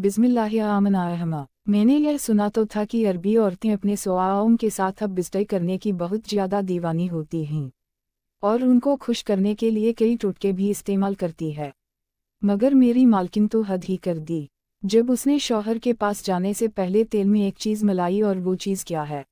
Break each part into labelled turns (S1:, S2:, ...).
S1: बिस्मिल्लाहिर्रहमानिर्रहीम। मैंने यह सुना तो था कि अरबी औरतें अपने सवाओं के साथ अब बिस्तर करने की बहुत ज़्यादा दीवानी होती हैं और उनको खुश करने के लिए कई टोटके भी इस्तेमाल करती है। मगर मेरी मालकिन तो हद ही कर दी। जब उसने शौहर के पास जाने से पहले तेल में एक चीज़ मिलाई, और वो चीज़ क्या है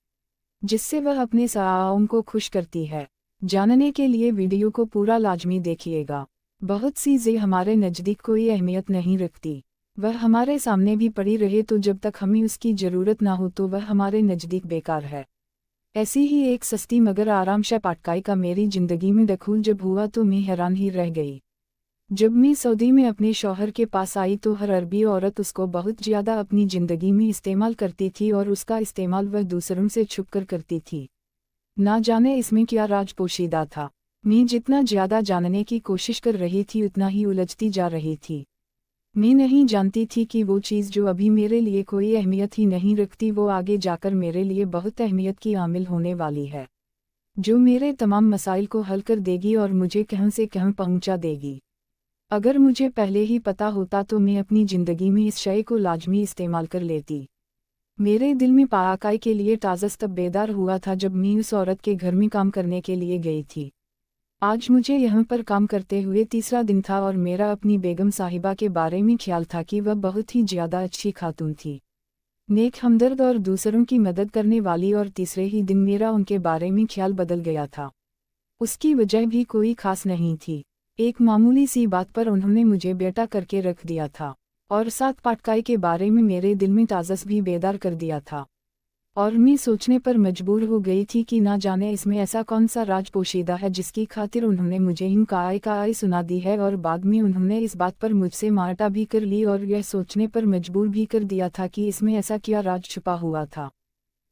S1: जिससे वह अपने सवाओं को खुश करती है। जानने के लिए वीडियो को पूरा लाजमी देखिएगा। बहुत सी चीज़ें हमारे नज़दीक कोई अहमियत नहीं रखती, वह हमारे सामने भी पड़ी रहे तो जब तक हमें उसकी ज़रूरत ना हो तो वह हमारे नज़दीक बेकार है। ऐसी ही एक सस्ती मगर आरामशाह पाटकाई का मेरी ज़िंदगी में दखूल जब हुआ तो मैं हैरान ही रह गई। जब मैं सऊदी में अपने शौहर के पास आई तो हर अरबी औरत उसको बहुत ज़्यादा अपनी ज़िंदगी में इस्तेमाल करती थी और उसका इस्तेमाल वह दूसरों से छुप कर करती थी। ना जाने इसमें क्या राज पोशीदा था। मैं जितना ज़्यादा जानने की कोशिश कर रही थी उतना ही उलझती जा रही थी। मैं नहीं जानती थी कि वो चीज़ जो अभी मेरे लिए कोई अहमियत ही नहीं रखती वो आगे जाकर मेरे लिए बहुत अहमियत की आमिल होने वाली है, जो मेरे तमाम मसाइल को हल कर देगी और मुझे कहीं से कहीं पहुंचा देगी। अगर मुझे पहले ही पता होता तो मैं अपनी ज़िंदगी में इस शय को लाजमी इस्तेमाल कर लेती। मेरे दिल में पाकाई के लिए ताज़ा तब बेदार हुआ था जब मैं उस औरत के घर में काम करने के लिए गई थी। आज मुझे यहाँ पर काम करते हुए तीसरा दिन था और मेरा अपनी बेगम साहिबा के बारे में ख्याल था कि वह बहुत ही ज़्यादा अच्छी खातून थी, नेक, हमदर्द और दूसरों की मदद करने वाली। और तीसरे ही दिन मेरा उनके बारे में ख्याल बदल गया था। उसकी वजह भी कोई खास नहीं थी। एक मामूली सी बात पर उन्होंने मुझे बेटा करके रख दिया था और साथ पाटकाई के बारे में मेरे दिल में ताज़स भी बेदार कर दिया था। और मैं सोचने पर मजबूर हो गई थी कि ना जाने इसमें ऐसा कौन सा राज पोशीदा है जिसकी खातिर उन्होंने मुझे इन काई सुना दी है। और बाद में उन्होंने इस बात पर मुझसे मार्टा भी कर ली और यह सोचने पर मजबूर भी कर दिया था कि इसमें ऐसा क्या राज छुपा हुआ था।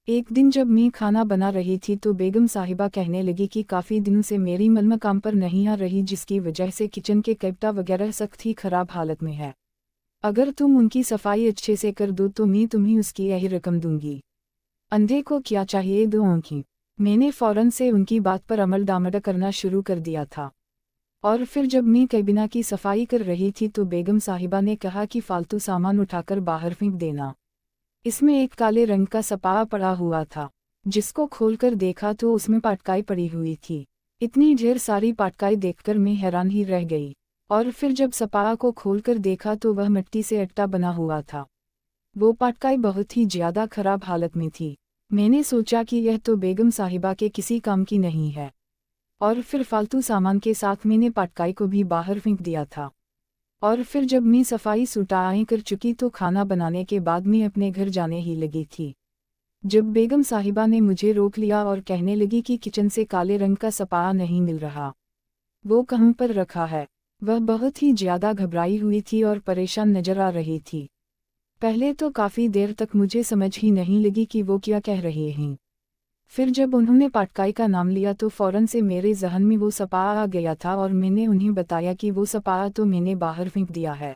S1: एक दिन जब मैं खाना बना रही थी तो बेगम साहिबा कहने लगी कि काफ़ी दिनों से मेरी मलमा काम पर नहीं आ रही, जिसकी वजह से किचन के कैप्टा वगैरह सख्त ही ख़राब हालत में है। अगर तुम उनकी सफाई अच्छे से कर दो तो मैं तुम्हें उसकी यही रकम दूंगी। अंधे को क्या चाहिए, दो आंखें। मैंने फ़ौरन से उनकी बात पर अमल दामद करना शुरू कर दिया था। और फिर जब मैं कैबिना की सफाई कर रही थी तो बेगम साहिबा ने कहा कि फालतू सामान उठाकर बाहर फेंक देना। इसमें एक काले रंग का सपाया पड़ा हुआ था, जिसको खोलकर देखा तो उसमें पाटकाई पड़ी हुई थी। इतनी ढेर सारी पाटकाई देखकर मैं हैरान ही रह गई। और फिर जब सपाया को खोलकर देखा तो वह मिट्टी से अट्टा बना हुआ था। वो पाटकाई बहुत ही ज़्यादा खराब हालत में थी। मैंने सोचा कि यह तो बेगम साहिबा के किसी काम की नहीं है, और फिर फालतू सामान के साथ मैंने पाटकाई को भी बाहर फेंक दिया था। और फिर जब मैं सफाई सुटाई कर चुकी तो खाना बनाने के बाद मैं अपने घर जाने ही लगी थी, जब बेगम साहिबा ने मुझे रोक लिया और कहने लगी कि किचन से काले रंग का सपाया नहीं मिल रहा, वो कहाँ पर रखा है। वह बहुत ही ज़्यादा घबराई हुई थी और परेशान नजर आ रही थी। पहले तो काफ़ी देर तक मुझे समझ ही नहीं लगी कि वो क्या कह रहे हैं। फिर जब उन्होंने पाटकाई का नाम लिया तो फ़ौरन से मेरे जहन में वो सपाया आ गया था और मैंने उन्हें बताया कि वो सपाया तो मैंने बाहर फेंक दिया है,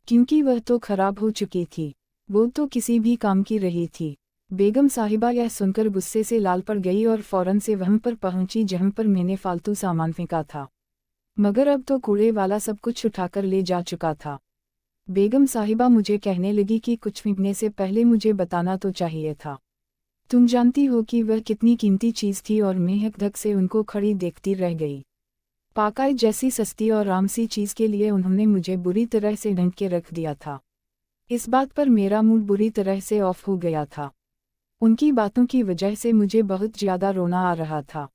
S1: क्योंकि वह तो खराब हो चुकी थी, वो तो किसी भी काम की रही थी। बेगम साहिबा यह सुनकर गुस्से से लाल पड़ गई और फ़ौरन से वहाँ पर पहुंची जहाँ पर मैंने फालतू सामान फेंका था, मगर अब तो कूड़े वाला सब कुछ उठाकर ले जा चुका था। बेगम साहिबा मुझे कहने लगी कि कुछ फेंकने से पहले मुझे बताना तो चाहिए था। तुम जानती हो कि वह कितनी कीमती चीज़ थी। और मैं हक-धक से उनको खड़ी देखती रह गई। पाकाई जैसी सस्ती और आम सी चीज़ के लिए उन्होंने मुझे बुरी तरह से ढंक के रख दिया था। इस बात पर मेरा मूड बुरी तरह से ऑफ हो गया था। उनकी बातों की वजह से मुझे बहुत ज़्यादा रोना आ रहा था।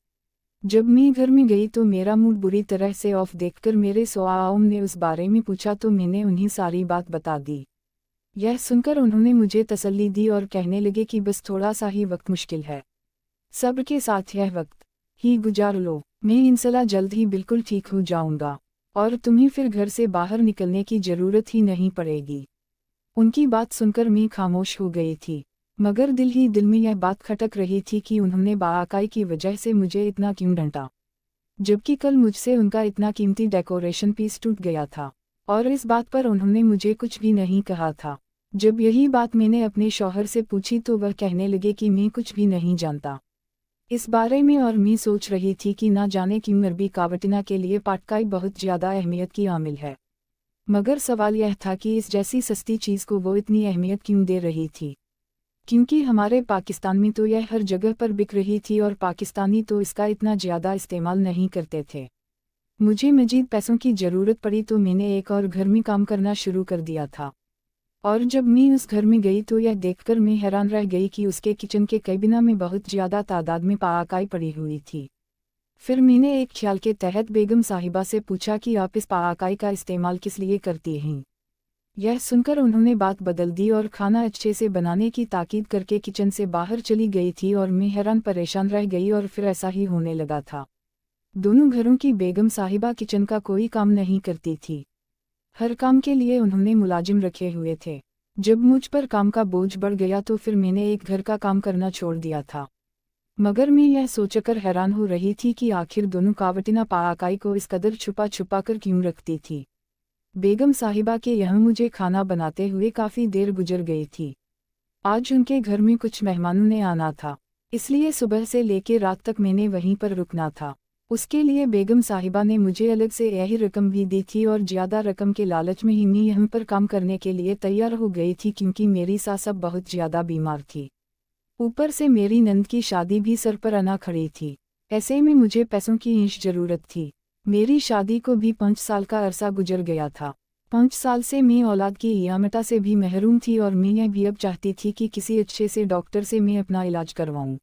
S1: जब मैं घर में गई तो मेरा मूड बुरी तरह से ऑफ देखकर मेरे सवाओं ने उस बारे में पूछा तो मैंने उन्हें सारी बात बता दी। यह सुनकर उन्होंने मुझे तसल्ली दी और कहने लगे कि बस थोड़ा सा ही वक्त मुश्किल है, सब्र के साथ यह वक्त ही गुजार लो। मैं इंशाल्लाह जल्द ही बिल्कुल ठीक हो जाऊंगा और तुम्हें फिर घर से बाहर निकलने की ज़रूरत ही नहीं पड़ेगी। उनकी बात सुनकर मैं खामोश हो गई थी, मगर दिल ही दिल में यह बात खटक रही थी कि उन्होंने बाकाई की वजह से मुझे इतना क्यों डांटा, जबकि कल मुझसे उनका इतना कीमती डेकोरेशन पीस टूट गया था और इस बात पर उन्होंने मुझे कुछ भी नहीं कहा था। जब यही बात मैंने अपने शौहर से पूछी तो वह कहने लगे कि मैं कुछ भी नहीं जानता इस बारे में, और मैं सोच रही थी कि ना जाने क्यों अरबी कावटिना के लिए पाटकाई बहुत ज़्यादा अहमियत की आमिल है। मगर सवाल यह था कि इस जैसी सस्ती चीज़ को वो इतनी अहमियत क्यों दे रही थी, क्योंकि हमारे पाकिस्तान में तो यह हर जगह पर बिक रही थी और पाकिस्तानी तो इसका इतना ज़्यादा इस्तेमाल नहीं करते थे। मुझे मज़ीद पैसों की ज़रूरत पड़ी तो मैंने एक और घर में काम करना शुरू कर दिया था। और जब मैं उस घर में गई तो यह देखकर मैं हैरान रह गई कि उसके किचन के कैबिना में बहुत ज़्यादा तादाद में पाआकाई पड़ी हुई थी। फिर मैंने एक ख्याल के तहत बेगम साहिबा से पूछा कि आप इस पाआकाई का इस्तेमाल किस लिए करती हैं। यह सुनकर उन्होंने बात बदल दी और खाना अच्छे से बनाने की ताकीद करके किचन से बाहर चली गई थी और मैं हैरान परेशान रह गई और फिर ऐसा ही होने लगा था। दोनों घरों की बेगम साहिबा किचन का कोई काम नहीं करती थी। हर काम के लिए उन्होंने मुलाजिम रखे हुए थे। जब मुझ पर काम का बोझ बढ़ गया तो फिर मैंने एक घर का काम करना छोड़ दिया था। मगर मैं यह सोचकर हैरान हो रही थी कि आखिर दोनों कावटिना पाआकाई को इस कदर छुपा छुपा कर क्यों रखती थी। बेगम साहिबा के यहाँ मुझे खाना बनाते हुए काफ़ी देर गुजर गई थी। आज उनके घर में कुछ मेहमानों ने आना था, इसलिए सुबह से लेकर रात तक मैंने वहीं पर रुकना था। उसके लिए बेगम साहिबा ने मुझे अलग से यही रकम भी दी थी और ज़्यादा रकम के लालच में ही मैं यहाँ पर काम करने के लिए तैयार हो गई थी, क्योंकि मेरी सास अब बहुत ज़्यादा बीमार थी। ऊपर से मेरी नंद की शादी भी सर पर आना खड़ी थी। ऐसे में मुझे पैसों की इंश ज़रूरत थी। मेरी शादी को भी 5 साल का अरसा गुजर गया था। 5 साल से मैं औलाद की इयामता से भी महरूम थी और मैं यह भी अब चाहती थी कि किसी अच्छे से डॉक्टर से मैं अपना इलाज करवाऊँ।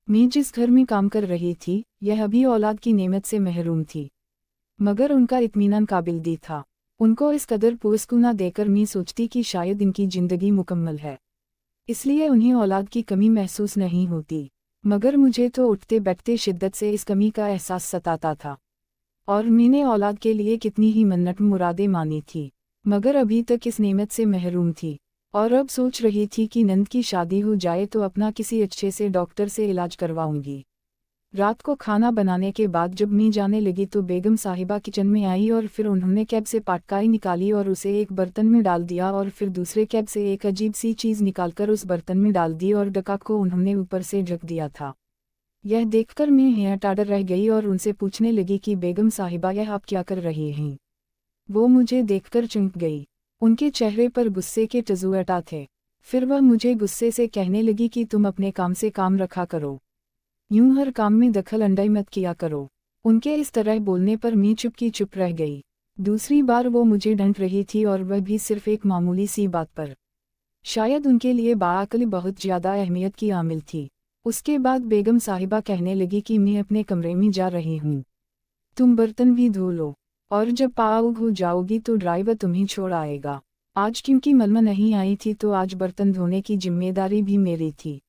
S1: मैं जिस घर में काम कर रही थी, यह अभी औलाद की नेमत से महरूम थी, मगर उनका इत्मीनान काबिल था। उनको इस कदर पुरस्कुना देकर मैं सोचती कि शायद इनकी ज़िंदगी मुकम्मल है, इसलिए उन्हें औलाद की कमी महसूस नहीं होती। मगर मुझे तो उठते बैठते शिद्दत से इस कमी का एहसास सताता था। और मैंने औलाद के लिए कितनी ही मन्नत मुरादें मानी थी, मगर अभी तक इस नेमत से महरूम थी। और अब सोच रही थी कि नंद की शादी हो जाए तो अपना किसी अच्छे से डॉक्टर से इलाज करवाऊंगी। रात को खाना बनाने के बाद जब मैं जाने लगी तो बेगम साहिबा किचन में आई और फिर उन्होंने कैब से पाटकाई निकाली और उसे एक बर्तन में डाल दिया और फिर दूसरे कैब से एक अजीब सी चीज़ निकालकर उस बर्तन में डाल दी और डका को उन्होंने ऊपर से ढक दिया था। यह देखकर मैं हैरान रह गई और उनसे पूछने लगी कि बेगम साहिबा यह आप क्या कर रही हैं। वो मुझे देखकर चौंक गई। उनके चेहरे पर गुस्से के तजुअटा थे। फिर वह मुझे गुस्से से कहने लगी कि तुम अपने काम से काम रखा करो, यूं हर काम में दखल अंदाज़ी मत किया करो। उनके इस तरह बोलने पर मैं चुप की चुप रह गई। दूसरी बार वो मुझे डांट रही थी और वह भी सिर्फ एक मामूली सी बात पर। शायद उनके लिए बाअक़ल बहुत ज़्यादा अहमियत की आमिल थी। उसके बाद बेगम साहिबा कहने लगी कि मैं अपने कमरे में जा रही हूँ, तुम बर्तन भी धो लो और जब पाउग हो जाओगी तो ड्राइवर तुम्हें छोड़ आएगा। आज क्योंकि मलमा नहीं आई थी तो आज बर्तन धोने की जिम्मेदारी भी मेरी थी।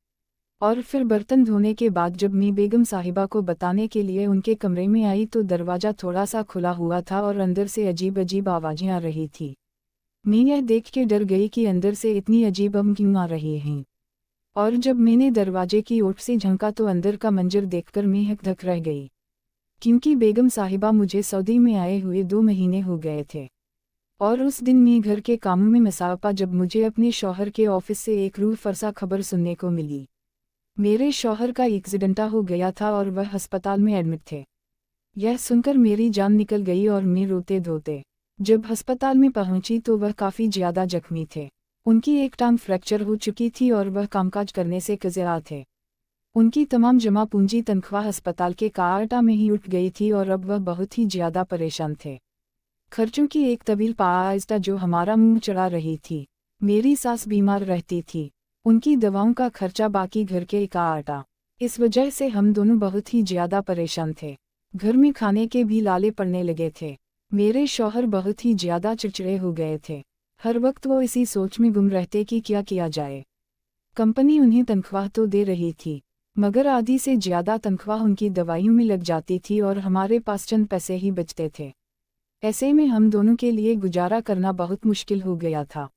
S1: और फिर बर्तन धोने के बाद जब मैं बेगम साहिबा को बताने के लिए उनके कमरे में आई तो दरवाज़ा थोड़ा सा खुला हुआ था और अंदर से अजीब अजीब आवाज़ें आ रही थी। मैं यह देख के डर गई कि अंदर से इतनी अजीब आवाज़ें क्यों आ रही हैं। और जब मैंने दरवाजे की ओर से झांका तो अंदर का मंजर देखकर मैं हकधक रह गई, क्योंकि बेगम साहिबा मुझे सऊदी में आए हुए 2 महीने हो गए थे। और उस दिन मैं घर के कामों में मसापा जब मुझे अपने शौहर के ऑफिस से एक रूह फरसा खबर सुनने को मिली। मेरे शौहर का एक्सीडेंट हो गया था और वह अस्पताल में एडमिट थे। यह सुनकर मेरी जान निकल गई और मैं रोते धोते जब अस्पताल में पहुंची तो वह काफ़ी ज़्यादा जख्मी थे। उनकी एक टांग फ्रैक्चर हो चुकी थी और वह कामकाज करने से कज़रा थे। उनकी तमाम जमा पूंजी तनख्वाह अस्पताल के कार्टा में ही उठ गई थी और अब वह बहुत ही ज़्यादा परेशान थे। खर्चों की एक तवील पाइस्टा जो हमारा मुंह चढ़ा रही थी। मेरी सास बीमार रहती थी, उनकी दवाओं का खर्चा बाकी घर के कार्टा। इस वजह से हम दोनों बहुत ही ज़्यादा परेशान थे। घर में खाने के भी लाले पड़ने लगे थे। मेरे शौहर बहुत ही ज़्यादा चिड़चिड़े हो गए थे। हर वक्त वो इसी सोच में गुम रहते कि क्या किया जाए। कंपनी उन्हें तनख्वाह तो दे रही थी, मगर आधी से ज़्यादा तनख्वाह उनकी दवाइयों में लग जाती थी और हमारे पास चंद पैसे ही बचते थे। ऐसे में हम दोनों के लिए गुजारा करना बहुत मुश्किल हो गया था।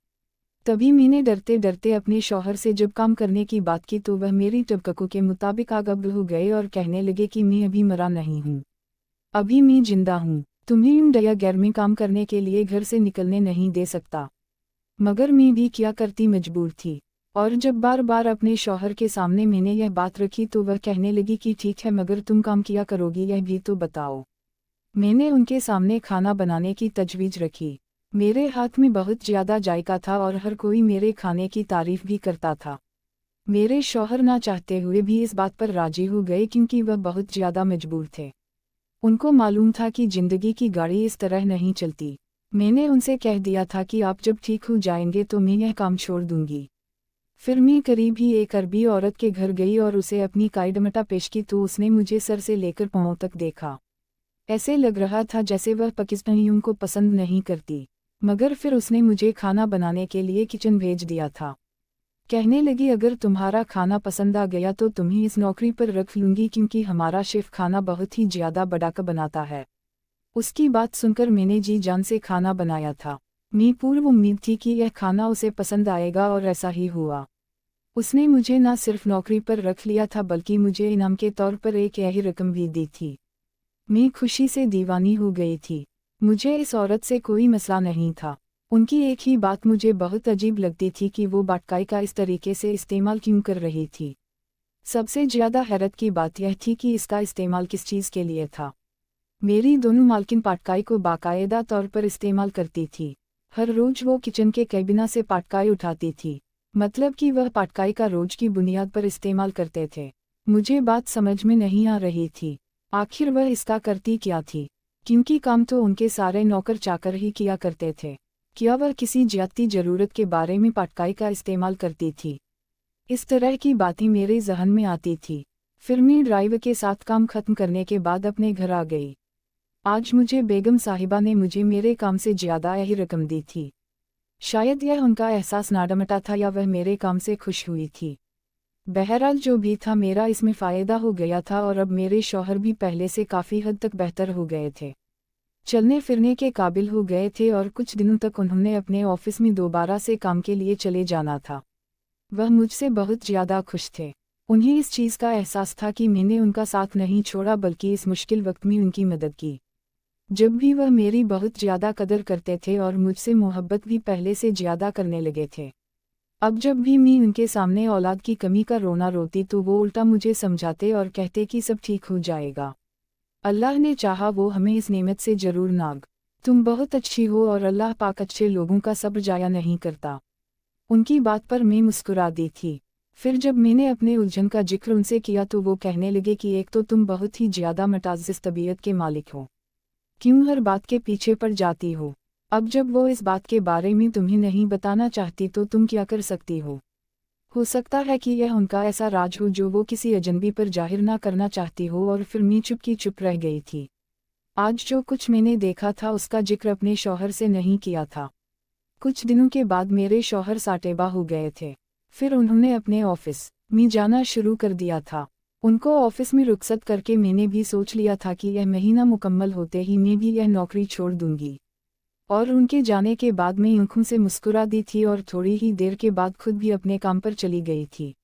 S1: तभी मैंने डरते डरते अपने शौहर से जब काम करने की बात की तो वह मेरी टबककों के मुताबिक आगब्ल हो गए और कहने लगे कि मैं अभी मरा नहीं हूँ, अभी मैं जिंदा हूँ। तुम्हें इन डया गैर में काम करने के लिए घर से निकलने नहीं दे सकता। मगर मैं भी क्या करती, मजबूर थी। और जब बार बार अपने शौहर के सामने मैंने यह बात रखी तो वह कहने लगी कि ठीक है, मगर तुम काम किया करोगी यह भी तो बताओ। मैंने उनके सामने खाना बनाने की तजवीज़ रखी। मेरे हाथ में बहुत ज़्यादा जायका था और हर कोई मेरे खाने की तारीफ भी करता था। मेरे शौहर ना चाहते हुए भी इस बात पर राजी हो गए क्योंकि वह बहुत ज़्यादा मजबूर थे। उनको मालूम था कि जिंदगी की गाड़ी इस तरह नहीं चलती। मैंने उनसे कह दिया था कि आप जब ठीक हो जाएंगे तो मैं यह काम छोड़ दूंगी। फिर मैं करीब ही एक अरबी औरत के घर गई और उसे अपनी कायदमटा पेश की तो उसने मुझे सर से लेकर पांव तक देखा। ऐसे लग रहा था जैसे वह पाकिस्तानियों को पसंद नहीं करती, मगर फिर उसने मुझे खाना बनाने के लिए किचन भेज दिया था। कहने लगी अगर तुम्हारा खाना पसंद आ गया तो तुम्हें इस नौकरी पर रख लूंगी क्योंकि हमारा शेफ खाना बहुत ही ज़्यादा बढ़ाकर बनाता है। उसकी बात सुनकर मैंने जी जान से खाना बनाया था। मैं पूर्व उम्मीद थी कि यह खाना उसे पसंद आएगा और ऐसा ही हुआ। उसने मुझे न सिर्फ नौकरी पर रख लिया था बल्कि मुझे इनाम के तौर पर एक यही रकम भी दी थी। मैं खुशी से दीवानी हो गई थी। मुझे इस औरत से कोई मसला नहीं था। उनकी एक ही बात मुझे बहुत अजीब लगती थी कि वो बाटकाई का इस तरीके से इस्तेमाल क्यों कर रही थी। सबसे ज़्यादा हैरत की बात यह थी कि इसका इस्तेमाल किस चीज़ के लिए था। मेरी दोनों मालकिन पाटकाई को बाकायदा तौर पर इस्तेमाल करती थी। हर रोज़ वो किचन के कैबिना से पाटकाई उठाती थी, मतलब कि वह पाटकाई का रोज की बुनियाद पर इस्तेमाल करते थे। मुझे बात समझ में नहीं आ रही थी, आखिर वह इसका करती क्या थी, क्योंकि काम तो उनके सारे नौकर चाकर ही किया करते थे। क्या वह किसी ज्यादती ज़रूरत के बारे में पाटकाई का इस्तेमाल करती थी? इस तरह की बातें मेरे जहन में आती थी। फिर मैं ड्राइवर के साथ काम खत्म करने के बाद अपने घर आ गई। आज मुझे बेगम साहिबा ने मुझे मेरे काम से ज़्यादा यही रकम दी थी। शायद यह उनका एहसास नाडमटा था या वह मेरे काम से खुश हुई थी। बहरहाल जो भी था मेरा इसमें फ़ायदा हो गया था और अब मेरे शौहर भी पहले से काफ़ी हद तक बेहतर हो गए थे। चलने फिरने के काबिल हो गए थे और कुछ दिनों तक उन्होंने अपने ऑफिस में दोबारा से काम के लिए चले जाना था। वह मुझसे बहुत ज़्यादा खुश थे। उन्हें इस चीज़ का एहसास था कि मैंने उनका साथ नहीं छोड़ा बल्कि इस मुश्किल वक्त में उनकी मदद की। जब भी वह मेरी बहुत ज़्यादा कदर करते थे और मुझसे मोहब्बत भी पहले से ज़्यादा करने लगे थे। अब जब भी मैं उनके सामने औलाद की कमी का रोना रोती तो वो उल्टा मुझे समझाते और कहते कि सब ठीक हो जाएगा। अल्लाह ने चाहा वो हमें इस नेमत से ज़रूर नाग। तुम बहुत अच्छी हो और अल्लाह पाक अच्छे लोगों का सब्र जाया नहीं करता। उनकी बात पर मैं मुस्कुरा दी थी। फिर जब मैंने अपने उलझन का जिक्र उनसे किया तो वो कहने लगे कि एक तो तुम बहुत ही ज़्यादा मुताज़्ज़िज़ तबीयत के मालिक हो, क्यों हर बात के पीछे पड़ जाती हो। अब जब वो इस बात के बारे में तुम्हें नहीं बताना चाहती तो तुम क्या कर सकती हो सकता है कि यह उनका ऐसा राज हो जो वो किसी अजनबी पर जाहिर ना करना चाहती हो। और फिर मैं चुप की चुप रह गई थी। आज जो कुछ मैंने देखा था उसका जिक्र अपने शौहर से नहीं किया था। कुछ दिनों के बाद मेरे शौहर साटेबा हो गए थे। फिर उन्होंने अपने ऑफिस में जाना शुरू कर दिया था। उनको ऑफिस में रुखसत करके मैंने भी सोच लिया था कि यह महीना मुकम्मल होते ही मैं भी यह नौकरी छोड़ दूंगी। और उनके जाने के बाद मैं आंखों से मुस्कुरा दी थी और थोड़ी ही देर के बाद खुद भी अपने काम पर चली गई थी।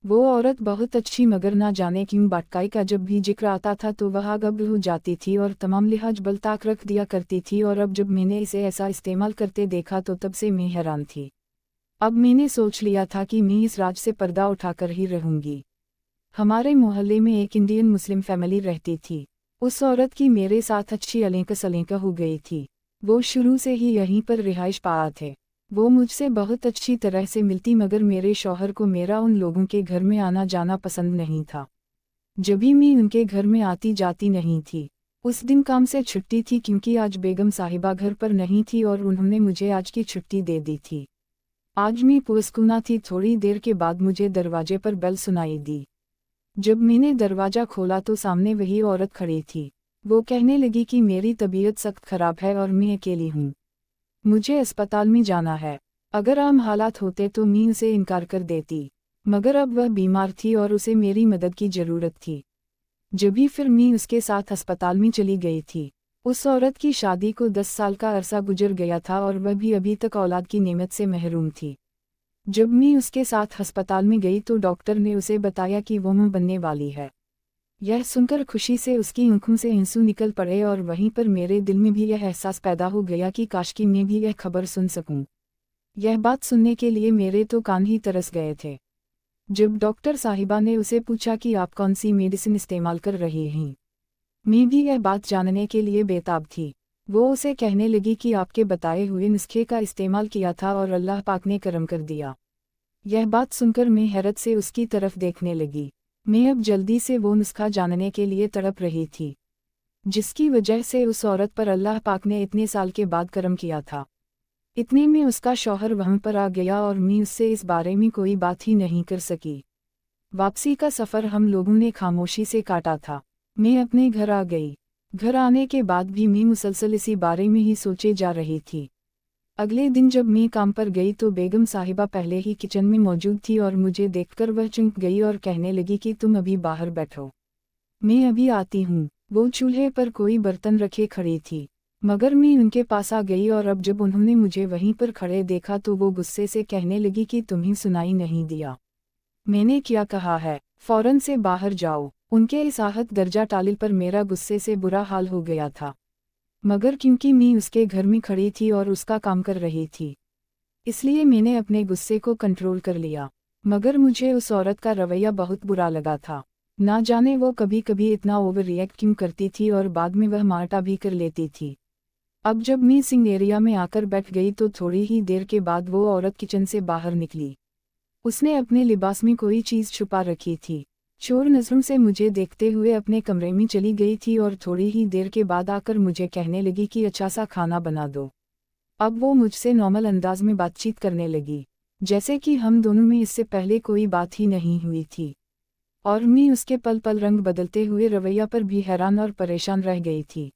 S1: वो औरत बहुत अच्छी मगर ना जाने क्यों बाटकाई का जब भी जिक्र आता था तो वह गब्र हो जाती थी और तमाम लिहाज बलताक रख दिया करती थी। और अब जब मैंने इसे ऐसा इस्तेमाल करते देखा तो तब से मैं हैरान थी। अब मैंने सोच लिया था कि मैं इस राज से पर्दा उठाकर ही रहूंगी। हमारे मोहल्ले में एक इंडियन मुस्लिम फैमिली रहती थी। उस औरत की मेरे साथ अच्छी अलेंका सलेंका हो गई थी। वो शुरू से ही यहीं पर रिहाइश पाया थे। वो मुझसे बहुत अच्छी तरह से मिलती मगर मेरे शौहर को मेरा उन लोगों के घर में आना जाना पसंद नहीं था। जब भी मैं उनके घर में आती जाती नहीं थी। उस दिन काम से छुट्टी थी क्योंकि आज बेगम साहिबा घर पर नहीं थी और उन्होंने मुझे आज की छुट्टी दे दी थी। आज मैं पुरस्कुना थी। थोड़ी देर के बाद मुझे दरवाजे पर बेल सुनाई दी। जब मैंने दरवाज़ा खोला तो सामने वही औरत खड़ी थी। वो कहने लगी कि मेरी तबीयत सख्त ख़राब है और मैं अकेली हूँ, मुझे अस्पताल में जाना है। अगर आम हालात होते तो मैं उसे इनकार कर देती, मगर अब वह बीमार थी और उसे मेरी मदद की ज़रूरत थी। जब भी फिर मैं उसके साथ अस्पताल में चली गई थी। उस औरत की शादी को 10 साल का अरसा गुजर गया था और वह भी अभी तक औलाद की नेमत से महरूम थी। जब मैं उसके साथ अस्पताल में गई तो डॉक्टर ने उसे बताया कि वो मां बनने वाली है। यह सुनकर खुशी से उसकी आंखों से आंसू निकल पड़े और वहीं पर मेरे दिल में भी यह एहसास पैदा हो गया कि काश कि मैं भी यह खबर सुन सकूं। यह बात सुनने के लिए मेरे तो कान ही तरस गए थे। जब डॉक्टर साहिबा ने उसे पूछा कि आप कौन सी मेडिसिन इस्तेमाल कर रही हैं, मैं भी यह बात जानने के लिए बेताब थी। वो उसे कहने लगी कि आपके बताए हुए नुस्खे का इस्तेमाल किया था और अल्लाह पाक ने करम कर दिया। यह बात सुनकर मैं हैरत से उसकी तरफ देखने लगी। मैं अब जल्दी से वो नुस्खा जानने के लिए तड़प रही थी, जिसकी वजह से उस औरत पर अल्लाह पाक ने इतने साल के बाद करम किया था। इतने में उसका शौहर वहाँ पर आ गया और मैं उससे इस बारे में कोई बात ही नहीं कर सकी। वापसी का सफ़र हम लोगों ने खामोशी से काटा था। मैं अपने घर आ गई। घर आने के बाद भी मैं मुसलसल इसी बारे में ही सोचे जा रही थी। अगले दिन जब मैं काम पर गई तो बेगम साहिबा पहले ही किचन में मौजूद थी और मुझे देखकर वह चौंक गई और कहने लगी कि तुम अभी बाहर बैठो, मैं अभी आती हूँ। वो चूल्हे पर कोई बर्तन रखे खड़ी थी, मगर मैं उनके पास आ गई और अब जब उन्होंने मुझे वहीं पर खड़े देखा तो वो गुस्से से कहने लगी कि तुम्हें सुनाई नहीं दिया मैंने क्या कहा है, फौरन से बाहर जाओ। उनके इस आहत दर्जा टालिल पर मेरा गुस्से से बुरा हाल हो गया था, मगर क्योंकि मैं उसके घर में खड़ी थी और उसका काम कर रही थी, इसलिए मैंने अपने गुस्से को कंट्रोल कर लिया। मगर मुझे उस औरत का रवैया बहुत बुरा लगा था। ना जाने वो कभी कभी इतना ओवर रिएक्ट क्यों करती थी और बाद में वह मार्टा भी कर लेती थी। अब जब मैं सिंग एरिया में आकर बैठ गई तो थोड़ी ही देर के बाद वो औरत किचन से बाहर निकली। उसने अपने लिबास में कोई चीज़ छुपा रखी थी। चोर नज़रों से मुझे देखते हुए अपने कमरे में चली गई थी और थोड़ी ही देर के बाद आकर मुझे कहने लगी कि अच्छा सा खाना बना दो। अब वो मुझसे नॉर्मल अंदाज में बातचीत करने लगी, जैसे कि हम दोनों में इससे पहले कोई बात ही नहीं हुई थी। और मैं उसके पल पल रंग बदलते हुए रवैया पर भी हैरान और परेशान रह गई थी।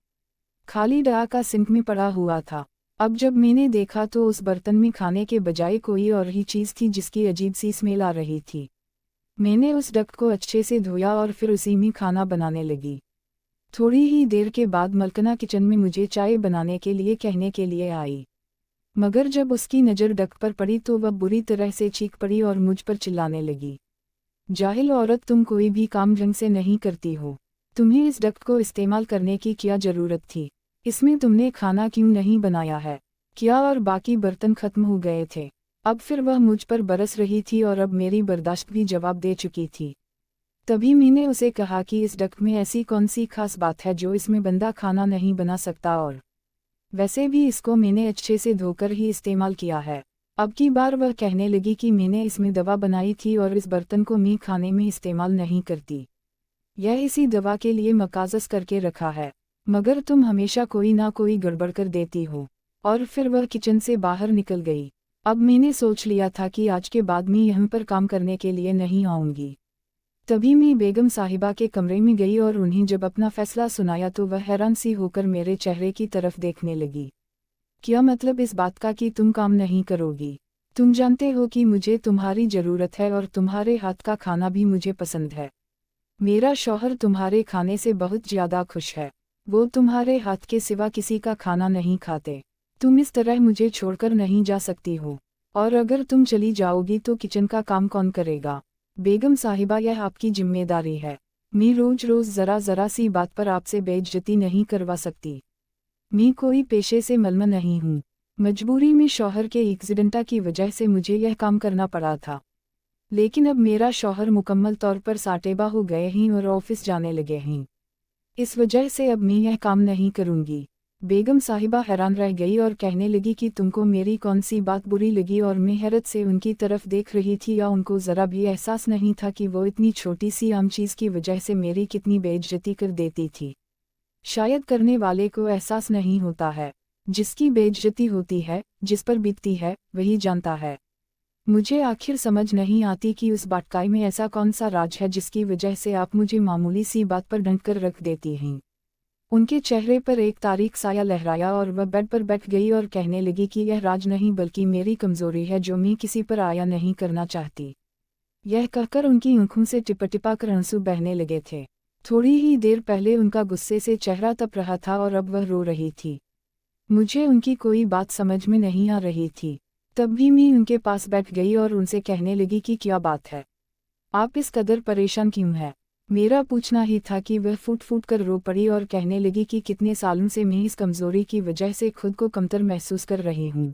S1: खाली डा का सिंक में पड़ा हुआ था। अब जब मैंने देखा तो उस बर्तन में खाने के बजाय कोई और ही चीज़ थी जिसकी अजीब सी स्मेल आ रही थी। मैंने उस डक को अच्छे से धोया और फिर उसी में खाना बनाने लगी। थोड़ी ही देर के बाद मलकना किचन में मुझे चाय बनाने के लिए कहने के लिए आई, मगर जब उसकी नज़र डक पर पड़ी तो वह बुरी तरह से चीख पड़ी और मुझ पर चिल्लाने लगी, जाहिल औरत, तुम कोई भी काम ढंग से नहीं करती हो। तुम्हें इस डक को इस्तेमाल करने की क्या ज़रूरत थी? इसमें तुमने खाना क्यों नहीं बनाया है क्या? और बाकी बर्तन खत्म हो गए थे। अब फिर वह मुझ पर बरस रही थी और अब मेरी बर्दाश्त भी जवाब दे चुकी थी। तभी मैंने उसे कहा कि इस डक में ऐसी कौन सी खास बात है जो इसमें बंदा खाना नहीं बना सकता, और वैसे भी इसको मैंने अच्छे से धोकर ही इस्तेमाल किया है। अब की बार वह कहने लगी कि मैंने इसमें दवा बनाई थी और इस बर्तन को मैं खाने में इस्तेमाल नहीं करती। यह इसी दवा के लिए मकाजस करके रखा है, मगर तुम हमेशा कोई ना कोई गड़बड़ कर देती हो। और फिर वह किचन से बाहर निकल गई। अब मैंने सोच लिया था कि आज के बाद मैं यहाँ पर काम करने के लिए नहीं आऊँगी। तभी मैं बेगम साहिबा के कमरे में गई और उन्हें जब अपना फैसला सुनाया तो वह हैरान सी होकर मेरे चेहरे की तरफ देखने लगी। क्या मतलब इस बात का कि तुम काम नहीं करोगी? तुम जानते हो कि मुझे तुम्हारी ज़रूरत है और तुम्हारे हाथ का खाना भी मुझे पसंद है। मेरा शौहर तुम्हारे खाने से बहुत ज़्यादा खुश है। वो तुम्हारे हाथ के सिवा किसी का खाना नहीं खाते। तुम इस तरह मुझे छोड़कर नहीं जा सकती हो, और अगर तुम चली जाओगी तो किचन का काम कौन करेगा? बेगम साहिबा, यह आपकी जिम्मेदारी है। मैं रोज़ रोज़ ज़रा सी बात पर आपसे बेइज्जती नहीं करवा सकती। मैं कोई पेशे से मलमा नहीं हूँ। मजबूरी में शौहर के एक्सीडेंटा की वजह से मुझे यह काम करना पड़ा था। लेकिन अब मेरा शौहर मुकम्मल तौर पर साटेबा हो गए हैं और ऑफिस जाने लगे हैं। इस वजह से अब मैं यह काम नहीं करूँगी। बेगम साहिबा हैरान रह गई और कहने लगी कि तुमको मेरी कौन सी बात बुरी लगी? और मैं हैरत से उनकी तरफ देख रही थी। या उनको ज़रा भी एहसास नहीं था कि वो इतनी छोटी सी आम चीज़ की वजह से मेरी कितनी बेइज्जती कर देती थी। शायद करने वाले को एहसास नहीं होता है। जिसकी बेइज्जती होती है, जिस पर बीतती है, वही जानता है। मुझे आखिर समझ नहीं आती कि उस बाटकाई में ऐसा कौन सा राज है जिसकी वजह से आप मुझे मामूली सी बात पर ढंक कर रख देती हैं। उनके चेहरे पर एक तारीक साया लहराया और वह बेड पर बैठ गई और कहने लगी कि यह राज नहीं बल्कि मेरी कमज़ोरी है जो मैं किसी पर आया नहीं करना चाहती। यह कहकर उनकी आंखों से टिपा कर आंसू बहने लगे थे। थोड़ी ही देर पहले उनका गुस्से से चेहरा तप रहा था और अब वह रो रही थी। मुझे उनकी कोई बात समझ में नहीं आ रही थी। तब भी मैं उनके पास बैठ गई और उनसे कहने लगी कि क्या बात है, आप इस कदर परेशान क्यों हैं? मेरा पूछना ही था कि वह फूट फूट कर रो पड़ी और कहने लगी कि कितने सालों से मैं इस कमज़ोरी की वजह से खुद को कमतर महसूस कर रही हूँ।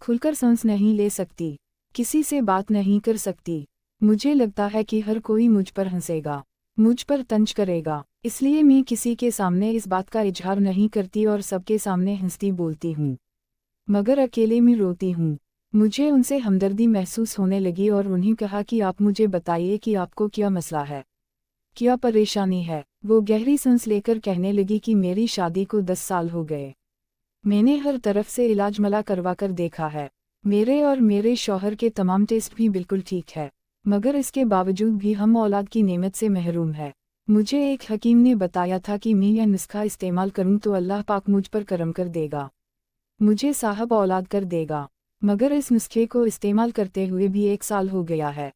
S1: खुलकर सांस नहीं ले सकती, किसी से बात नहीं कर सकती। मुझे लगता है कि हर कोई मुझ पर हंसेगा, मुझ पर तंज करेगा। इसलिए मैं किसी के सामने इस बात का इजहार नहीं करती और सबके सामने हंसती बोलती हूँ, मगर अकेले में रोती हूँ। मुझे उनसे हमदर्दी महसूस होने लगी और उन्हें कहा कि आप मुझे बताइए कि आपको क्या मसला है, क्या परेशानी है। वो गहरी सांस लेकर कहने लगी कि मेरी शादी को 10 साल हो गए। मैंने हर तरफ से इलाज मला करवा कर देखा है। मेरे और मेरे शौहर के तमाम टेस्ट भी बिल्कुल ठीक है, मगर इसके बावजूद भी हम औलाद की नेमत से महरूम है। मुझे एक हकीम ने बताया था कि मैं यह नुस्खा इस्तेमाल करूं तो अल्लाह पाक मुझ पर करम कर देगा, मुझे साहब औलाद कर देगा। मगर इस नुस्खे को इस्तेमाल करते हुए भी 1 साल हो गया है,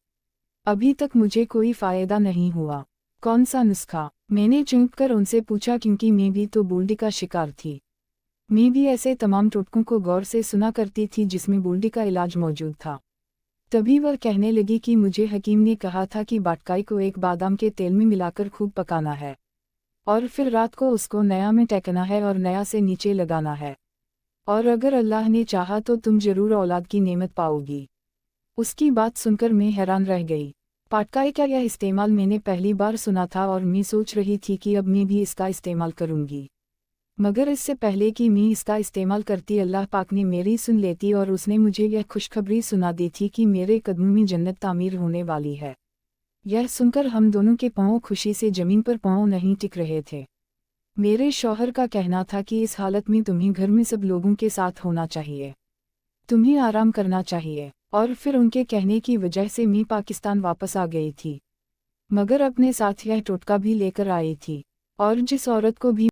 S1: अभी तक मुझे कोई फ़ायदा नहीं हुआ। कौन सा नुस्खा? मैंने चौंक कर उनसे पूछा, क्योंकि मैं भी तो बूढ़ी का शिकार थी। मैं भी ऐसे तमाम टोटकों को गौर से सुना करती थी जिसमें बूढ़ी का इलाज मौजूद था। तभी वह कहने लगी कि मुझे हकीम ने कहा था कि बाटकाई को एक बादाम के तेल में मिलाकर खूब पकाना है और फिर रात को उसको नया में टेकना है और नया से नीचे लगाना है, और अगर अल्लाह ने चाहा तो तुम जरूर औलाद की नेमत पाओगी। उसकी बात सुनकर मैं हैरान रह गई। पाटकाई का यह इस्तेमाल मैंने पहली बार सुना था और मैं सोच रही थी कि अब मैं भी इसका इस्तेमाल करूंगी। मगर इससे पहले कि मैं इसका इस्तेमाल करती, अल्लाह पाक ने मेरी सुन लेती और उसने मुझे यह खुशखबरी सुना दी थी कि मेरे कदमों में जन्नत तामीर होने वाली है। यह सुनकर हम दोनों के पांव खुशी से जमीन पर पांव नहीं टिक रहे थे। मेरे शौहर का कहना था कि इस हालत में तुम्हें घर में सब लोगों के साथ होना चाहिए, तुम्हें आराम करना चाहिए। और फिर उनके कहने की वजह से मैं पाकिस्तान वापस आ गई थी, मगर अपने साथ यह टोटका भी लेकर आई थी। और जिस औरत को भी